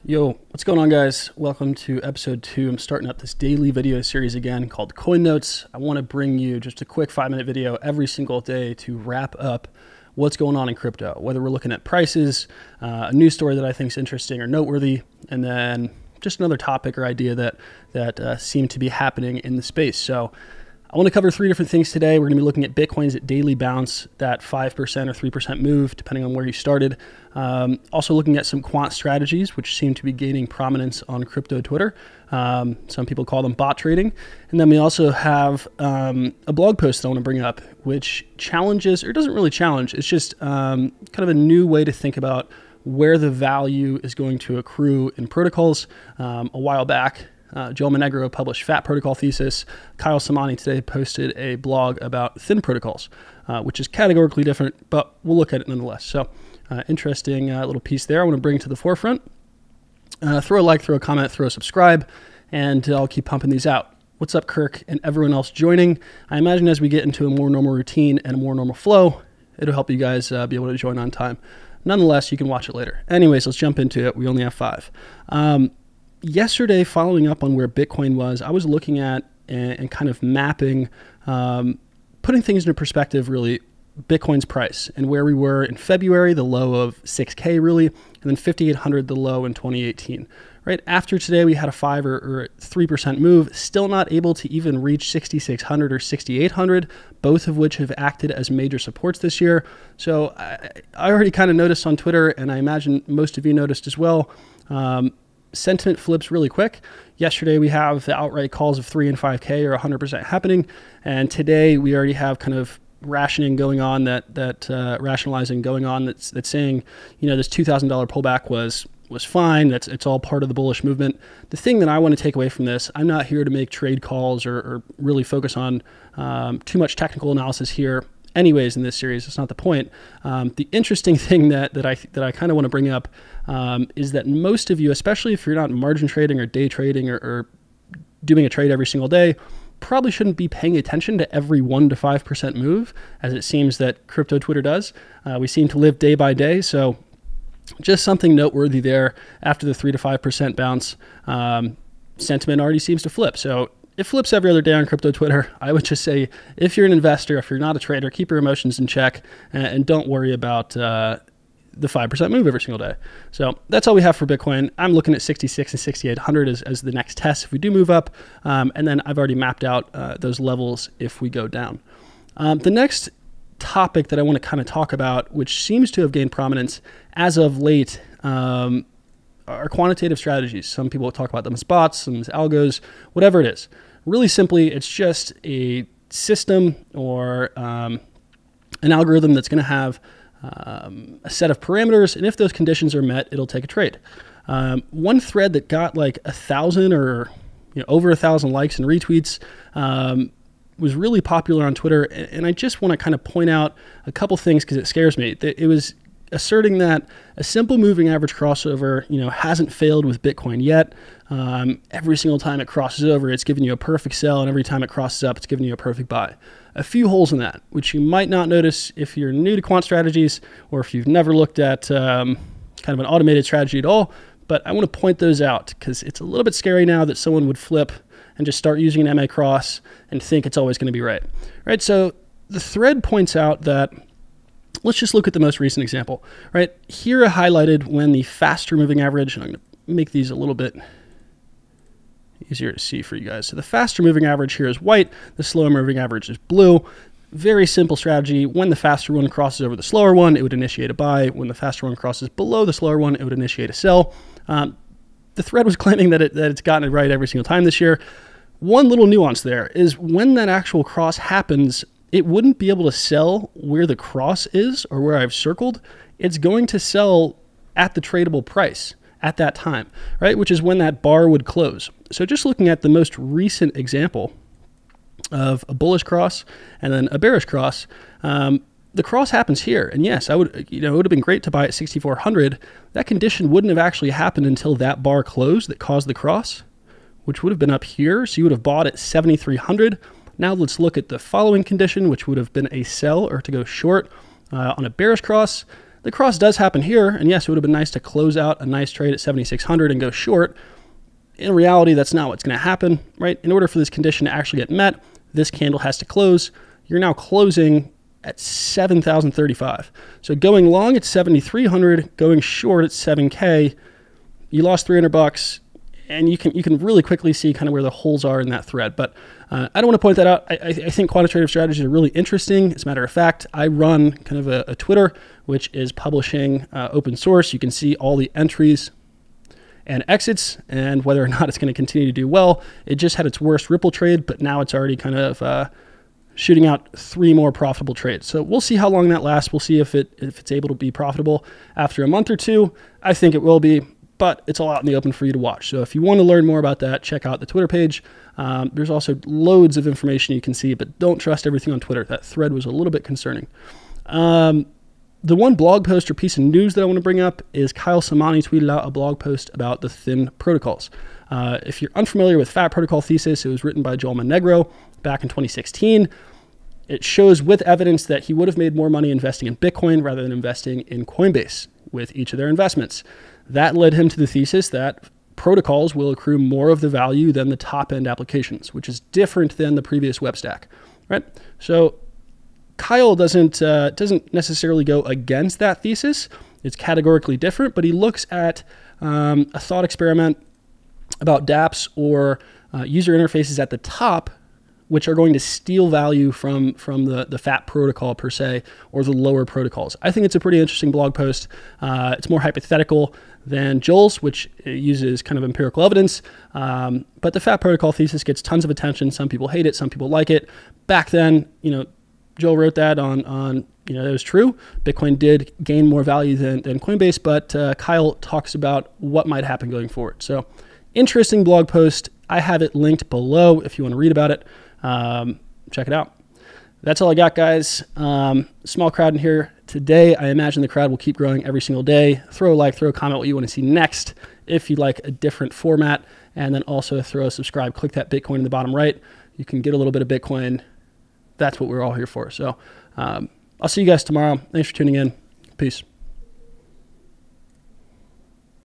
Yo, what's going on, guys? Welcome to episode 2. I'm starting up this daily video series again called Coin Notes. I want to bring you just a quick 5-minute video every single day to wrap up what's going on in crypto, whether we're looking at prices, a news story that I think is interesting or noteworthy, and then just another topic or idea that seem to be happening in the space. So I want to cover 3 different things today. We're going to be looking at Bitcoin's daily bounce, that 5% or 3% move, depending on where you started. Also looking at some quant strategies, which seem to be gaining prominence on crypto Twitter. Some people call them bot trading. And then we also have a blog post that I want to bring up, which challenges, or doesn't really challenge, it's just kind of a new way to think about where the value is going to accrue in protocols. A while back, Joe Monegro published Fat Protocol Thesis. Kyle Samani today posted a blog about thin protocols, which is categorically different, but we'll look at it nonetheless. So interesting little piece there I want to bring to the forefront. Throw a like, throw a comment, throw a subscribe, and I'll keep pumping these out. What's up, Kirk, and everyone else joining? I imagine as we get into a more normal routine and a more normal flow, it'll help you guys be able to join on time. Nonetheless, you can watch it later. Anyways, let's jump into it. We only have 5. Yesterday, following up on where Bitcoin was, I was looking at and kind of mapping, putting things into perspective, really, Bitcoin's price and where we were in February, the low of 6K really, and then 5,800, the low in 2018. Right after today, we had a 5 or 3% move, still not able to even reach 6,600 or 6,800, both of which have acted as major supports this year. So I already kind of noticed on Twitter, and I imagine most of you noticed as well, sentiment flips really quick. Yesterday, we have the outright calls of 3 and 5K or 100% happening. And today we already have kind of rationing going on, rationalizing going on that's saying, you know, this $2,000 pullback was fine. It's all part of the bullish movement. The thing that I want to take away from this, I'm not here to make trade calls or really focus on too much technical analysis here. Anyways, in this series, it's not the point. The interesting thing that I kind of want to bring up is that most of you, especially if you're not margin trading or day trading or doing a trade every single day, probably shouldn't be paying attention to every 1 to 5% move, as it seems that crypto Twitter does. We seem to live day by day, so just something noteworthy there. After the 3 to 5% bounce, sentiment already seems to flip. So it flips every other day on crypto Twitter. I would just say, if you're an investor, if you're not a trader, keep your emotions in check and don't worry about the 5% move every single day. So that's all we have for Bitcoin. I'm looking at 66 and 6,800 as the next test if we do move up. And then I've already mapped out those levels if we go down. The next topic that I want to kind of talk about, which seems to have gained prominence as of late, are quantitative strategies. Some people talk about them as bots, some as algos, whatever it is. Really simply, it's just a system or an algorithm that's going to have a set of parameters, and if those conditions are met, it'll take a trade. One thread that got like 1,000 or over 1,000 likes and retweets was really popular on Twitter, and I just want to kind of point out a couple things because it scares me. It was asserting that a simple moving average crossover, hasn't failed with Bitcoin yet. Every single time it crosses over, it's giving you a perfect sell, and every time it crosses up, it's giving you a perfect buy. A few holes in that, which you might not notice if you're new to quant strategies or if you've never looked at kind of an automated strategy at all. But I want to point those out because it's a little bit scary now that someone would flip and just start using an MA cross and think it's always going to be right. Right. So the thread points out that, let's just look at the most recent example. Right here, I highlighted when the faster moving average, and I'm going to make these a little bit easier to see for you guys. So the faster moving average here is white, the slower moving average is blue. Very simple strategy. When the faster one crosses over the slower one, it would initiate a buy. When the faster one crosses below the slower one, it would initiate a sell. The thread was claiming that it's gotten it right every single time this year. One little nuance there is when that actual cross happens, it wouldn't be able to sell where the cross is or where I've circled. It's going to sell at the tradable price at that time, right? Which is when that bar would close. So just looking at the most recent example of a bullish cross and then a bearish cross, the cross happens here. And yes, it would have been great to buy at 6,400. That condition wouldn't have actually happened until that bar closed that caused the cross, which would have been up here. So you would have bought at 7,300. Now let's look at the following condition, which would have been a sell or to go short on a bearish cross. The cross does happen here, and yes, it would have been nice to close out a nice trade at 7,600 and go short. In reality, that's not what's going to happen, right? In order for this condition to actually get met, this candle has to close. You're now closing at 7,035. So going long at 7,300, going short at 7K, you lost 300 bucks, and you can really quickly see kind of where the holes are in that thread. But I don't want to point that out. I think quantitative strategies are really interesting. As a matter of fact, I run kind of a Twitter, which is publishing open source. You can see all the entries and exits and whether or not it's going to continue to do well. It just had its worst Ripple trade, but now it's already kind of shooting out 3 more profitable trades. So we'll see how long that lasts. We'll see if it's able to be profitable after a month or two. I think it will be, but it's all out in the open for you to watch. So if you want to learn more about that, check out the Twitter page. There's also loads of information you can see, but don't trust everything on Twitter. That thread was a little bit concerning. The one blog post or piece of news that I want to bring up is Kyle Samani tweeted out a blog post about the thin protocols. If you're unfamiliar with Fat Protocol Thesis, it was written by Joel Monegro back in 2016. It shows with evidence that he would have made more money investing in Bitcoin rather than investing in Coinbase with each of their investments. That led him to the thesis that protocols will accrue more of the value than the top-end applications, which is different than the previous web stack, right? So Kyle doesn't necessarily go against that thesis. It's categorically different, but he looks at a thought experiment about dApps or user interfaces at the top, which are going to steal value from the FAT protocol per se, or the lower protocols. I think it's a pretty interesting blog post. It's more hypothetical than Joel's, which uses kind of empirical evidence. But the FAT protocol thesis gets tons of attention. Some people hate it, some people like it. Back then, Joel wrote that on it was true. Bitcoin did gain more value than Coinbase, but Kyle talks about what might happen going forward. So interesting blog post. I have it linked below if you want to read about it. Check it out. That's all I got, guys. Small crowd in here today. I imagine the crowd will keep growing every single day. Throw a like, throw a comment what you want to see next if you'd like a different format, and then also throw a subscribe. Click that Bitcoin in the bottom right. You can get a little bit of Bitcoin. That's what we're all here for. So I'll see you guys tomorrow. Thanks for tuning in. Peace.